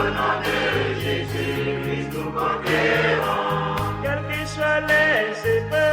Quelles que soient les épreuves,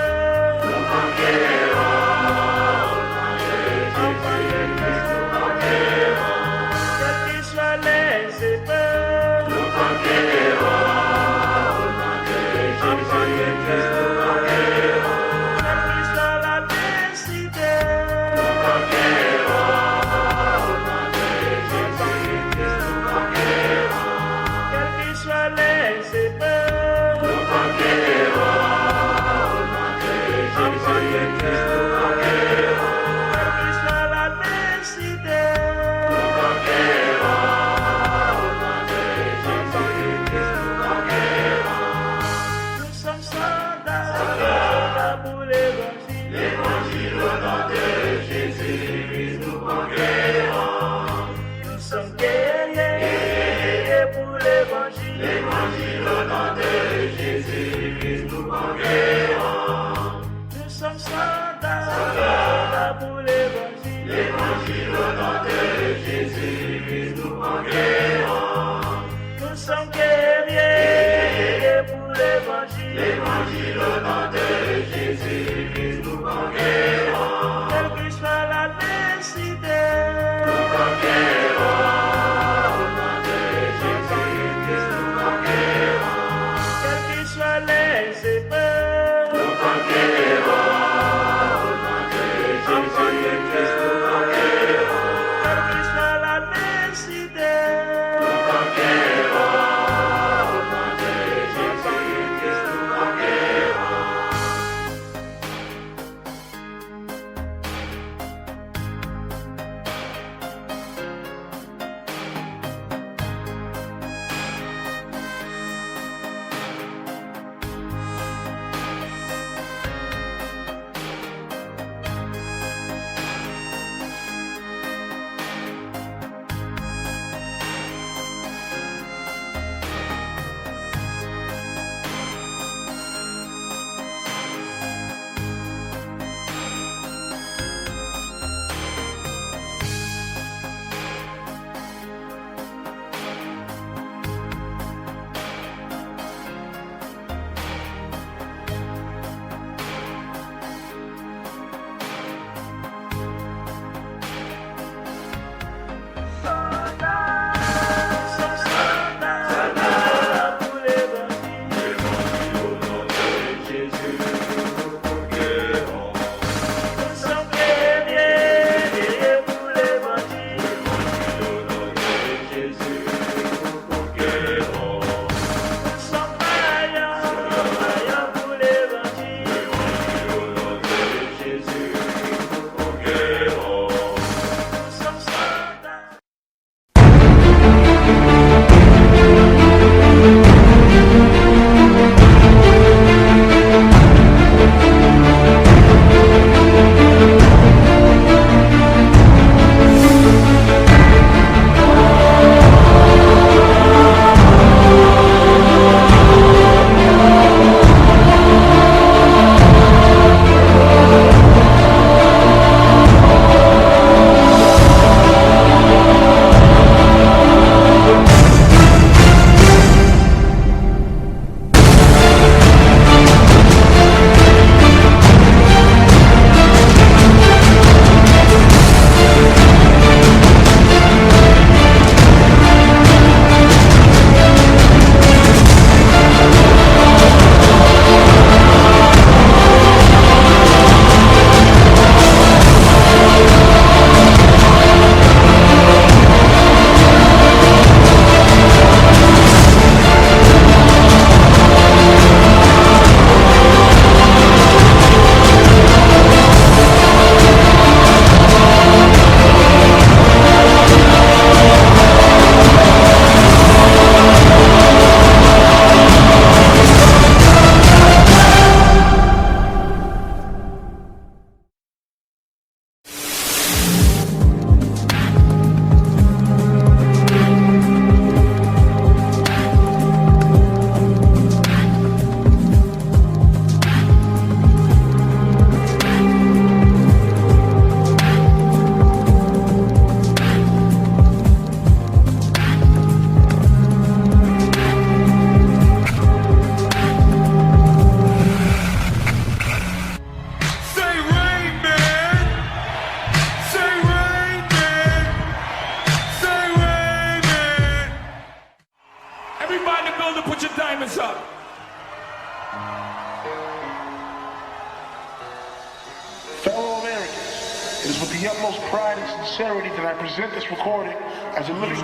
the utmost pride and sincerity that I present this recording as a living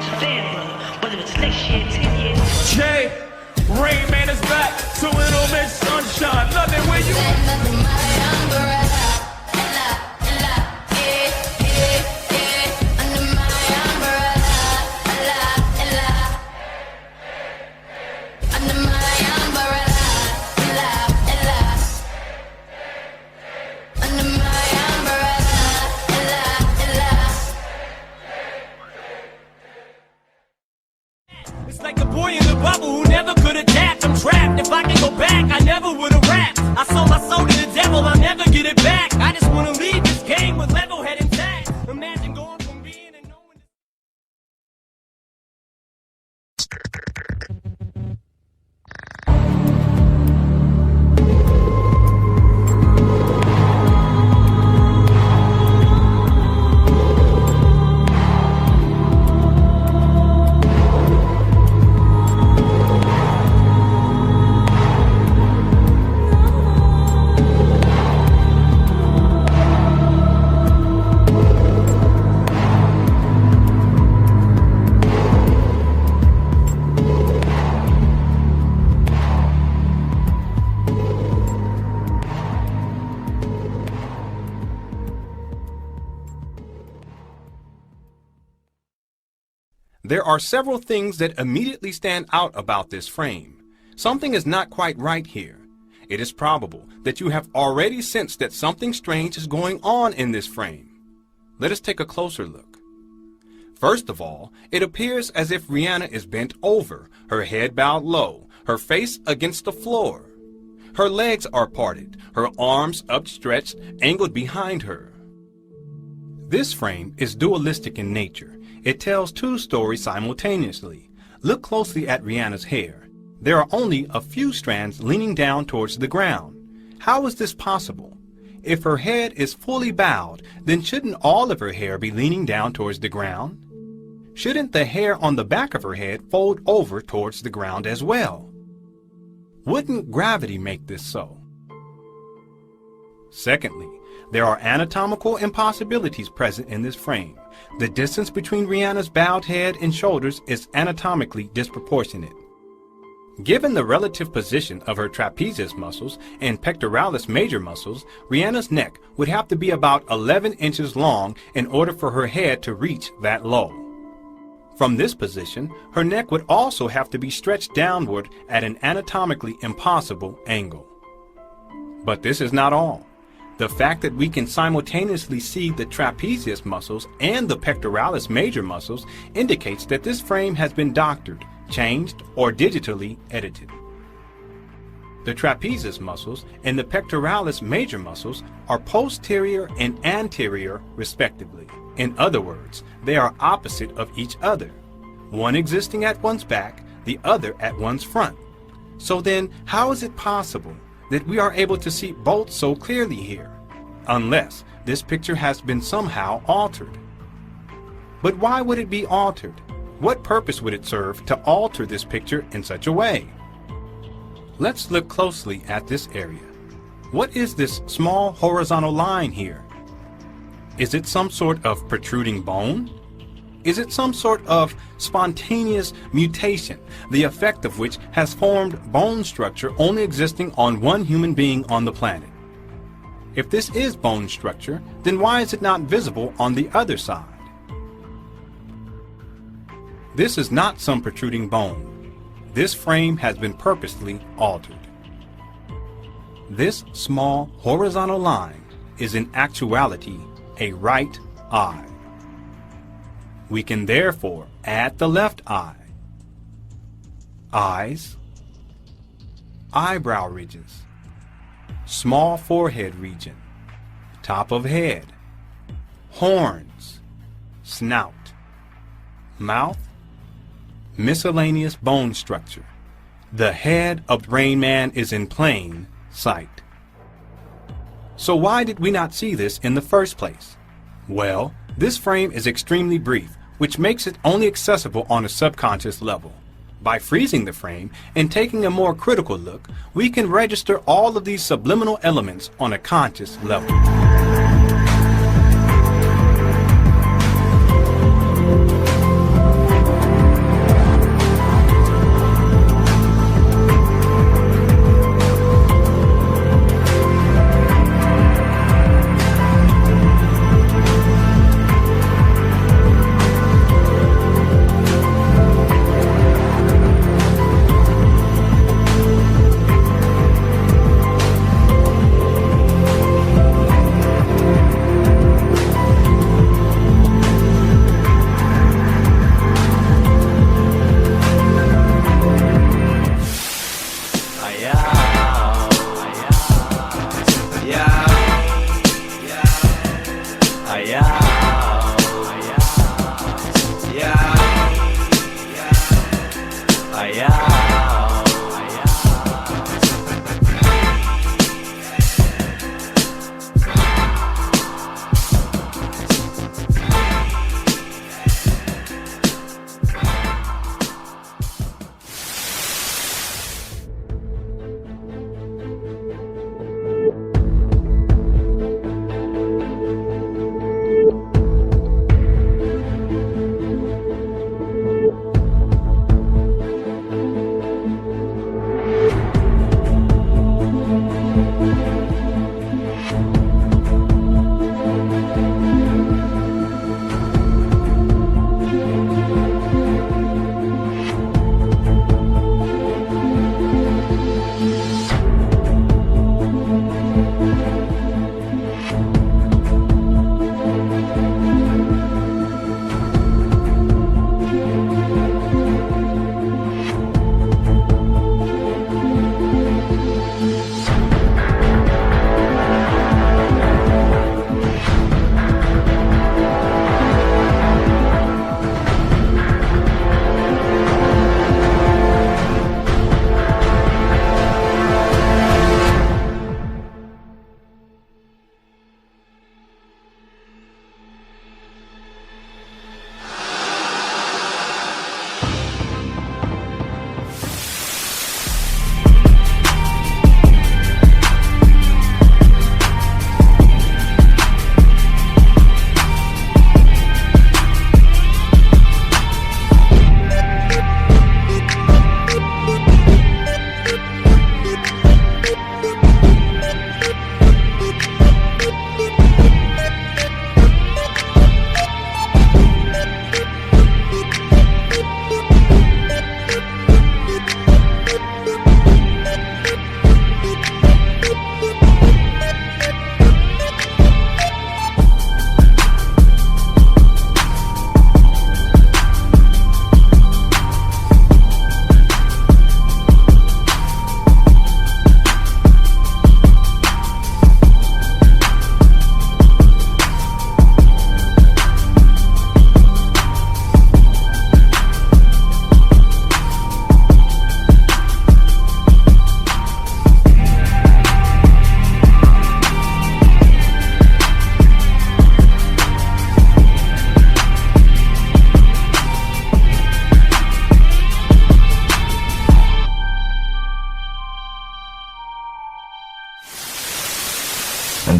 But if it's next year, 10 years. Jay, Rain Man is back, so it'll make sunshine. Nothing where you. It's like the boy in the bubble who never could adapt. I'm trapped. If I can go back, I never would have rapped. I sold my soul to the devil, I'll never get it back. I just want to leave this game with level head intact. Imagine going from being and knowing. There are several things that immediately stand out about this frame. Something is not quite right here. It is probable that you have already sensed that something strange is going on in this frame. Let us take a closer look. First of all, it appears as if Rihanna is bent over, her head bowed low, her face against the floor. Her legs are parted, her arms upstretched, angled behind her. This frame is dualistic in nature. It tells two stories simultaneously. Look closely at Rihanna's hair. There are only a few strands leaning down towards the ground. How is this possible? If her head is fully bowed, then shouldn't all of her hair be leaning down towards the ground? Shouldn't the hair on the back of her head fold over towards the ground as well? Wouldn't gravity make this so? Secondly, there are anatomical impossibilities present in this frame. The distance between Rihanna's bowed head and shoulders is anatomically disproportionate. Given the relative position of her trapezius muscles and pectoralis major muscles, Rihanna's neck would have to be about 11 inches long in order for her head to reach that low. From this position, her neck would also have to be stretched downward at an anatomically impossible angle. But this is not all. The fact that we can simultaneously see the trapezius muscles and the pectoralis major muscles indicates that this frame has been doctored, changed, or digitally edited. The trapezius muscles and the pectoralis major muscles are posterior and anterior respectively. In other words, they are opposite of each other, one existing at one's back, the other at one's front. So then, how is it possible that we are able to see both so clearly here, unless this picture has been somehow altered? But why would it be altered? What purpose would it serve to alter this picture in such a way? Let's look closely at this area. What is this small horizontal line here? Is it some sort of protruding bone? Is it some sort of spontaneous mutation, the effect of which has formed bone structure only existing on one human being on the planet? If this is bone structure, then why is it not visible on the other side? This is not some protruding bone. This frame has been purposely altered. This small horizontal line is in actuality a right eye. We can therefore add the left eye, eyes, eyebrow ridges, small forehead region, top of head, horns, snout, mouth, miscellaneous bone structure. The head of Rain Man is in plain sight. So why did we not see this in the first place? Well, this frame is extremely brief, which makes it only accessible on a subconscious level. By freezing the frame and taking a more critical look, we can register all of these subliminal elements on a conscious level.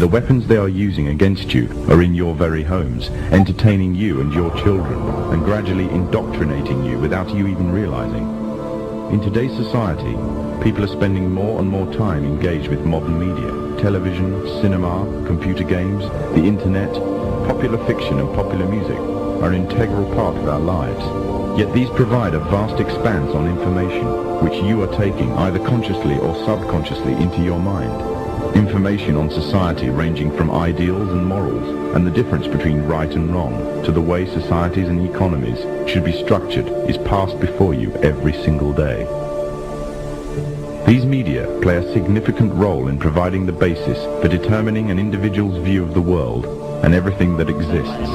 the weapons they are using against you are in your very homes, entertaining you and your children, and gradually indoctrinating you without you even realizing. In today's society, people are spending more and more time engaged with modern media. Television, cinema, computer games, the internet, popular fiction and popular music are an integral part of our lives. Yet these provide a vast expanse on information, which you are taking either consciously or subconsciously into your mind. Information on society ranging from ideals and morals, and the difference between right and wrong, to the way societies and economies should be structured is passed before you every single day. These media play a significant role in providing the basis for determining an individual's view of the world and everything that exists.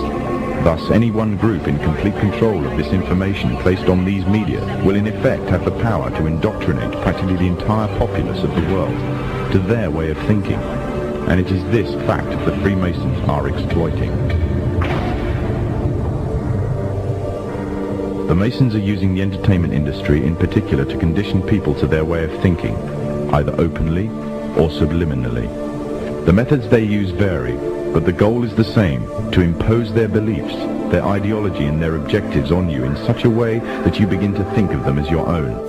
Thus, any one group in complete control of this information placed on these media will in effect have the power to indoctrinate practically the entire populace of the world to their way of thinking, and it is this fact that Freemasons are exploiting. The Masons are using the entertainment industry in particular to condition people to their way of thinking, either openly or subliminally. The methods they use vary, but the goal is the same, to impose their beliefs, their ideology and their objectives on you in such a way that you begin to think of them as your own.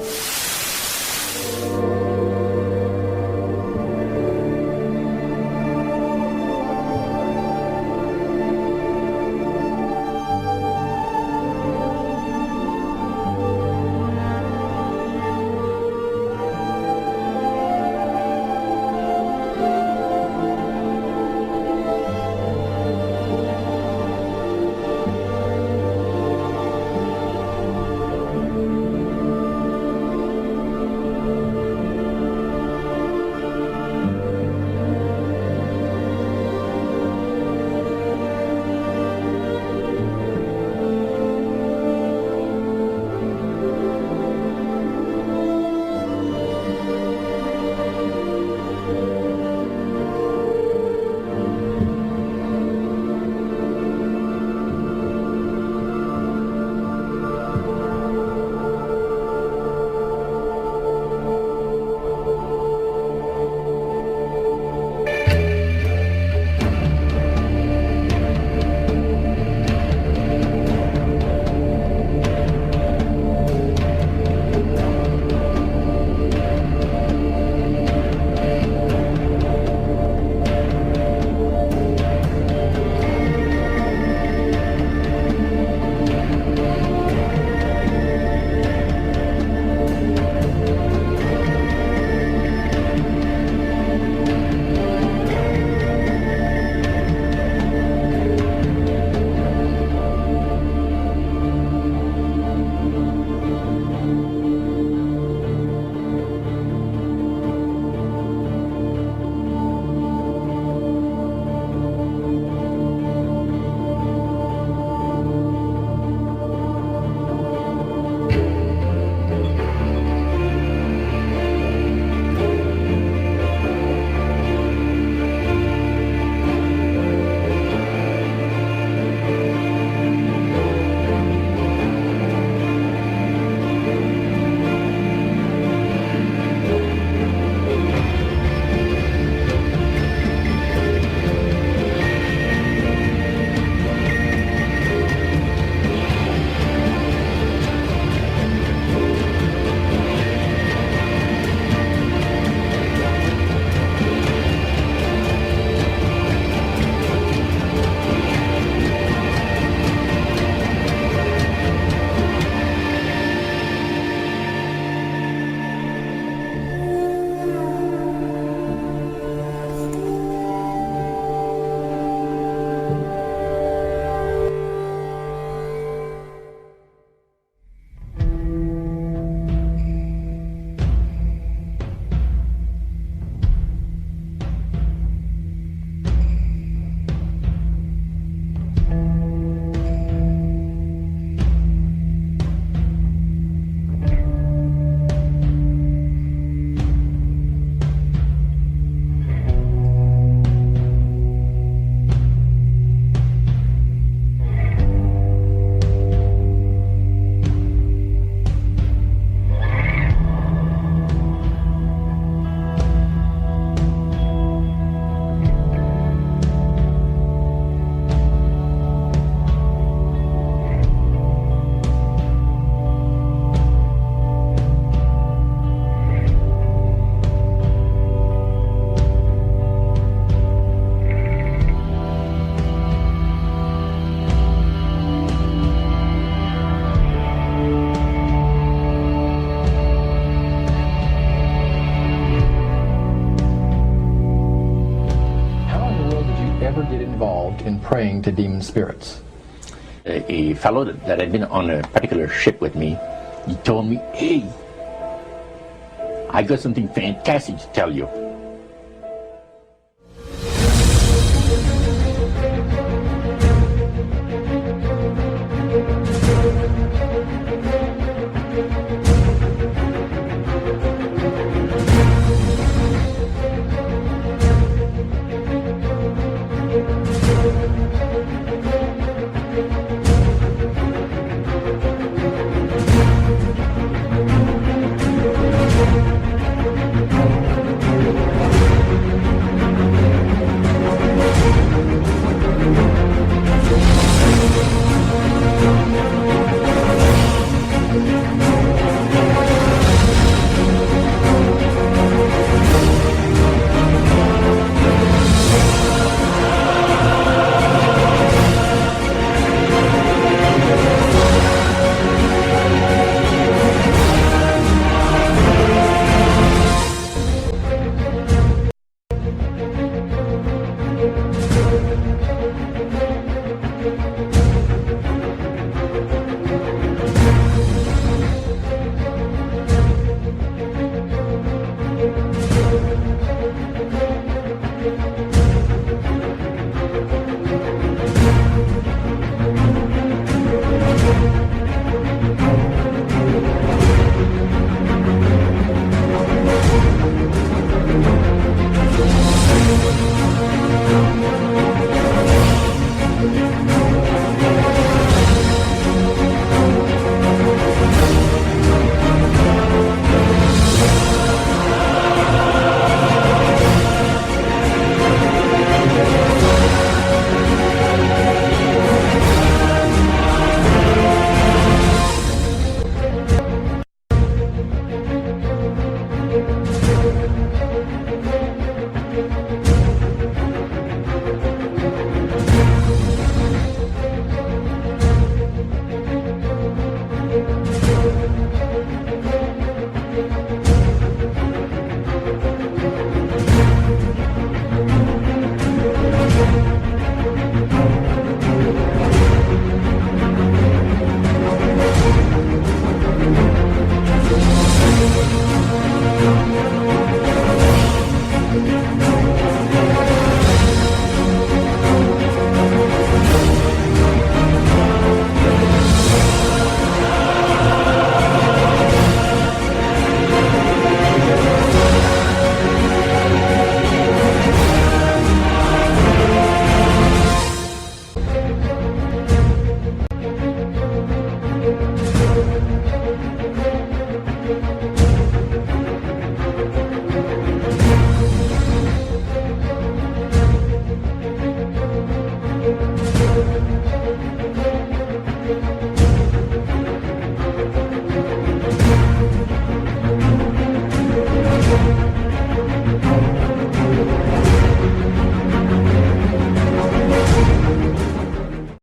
in praying to demon spirits? A fellow that had been on a particular ship with me, he told me, hey, I got something fantastic to tell you.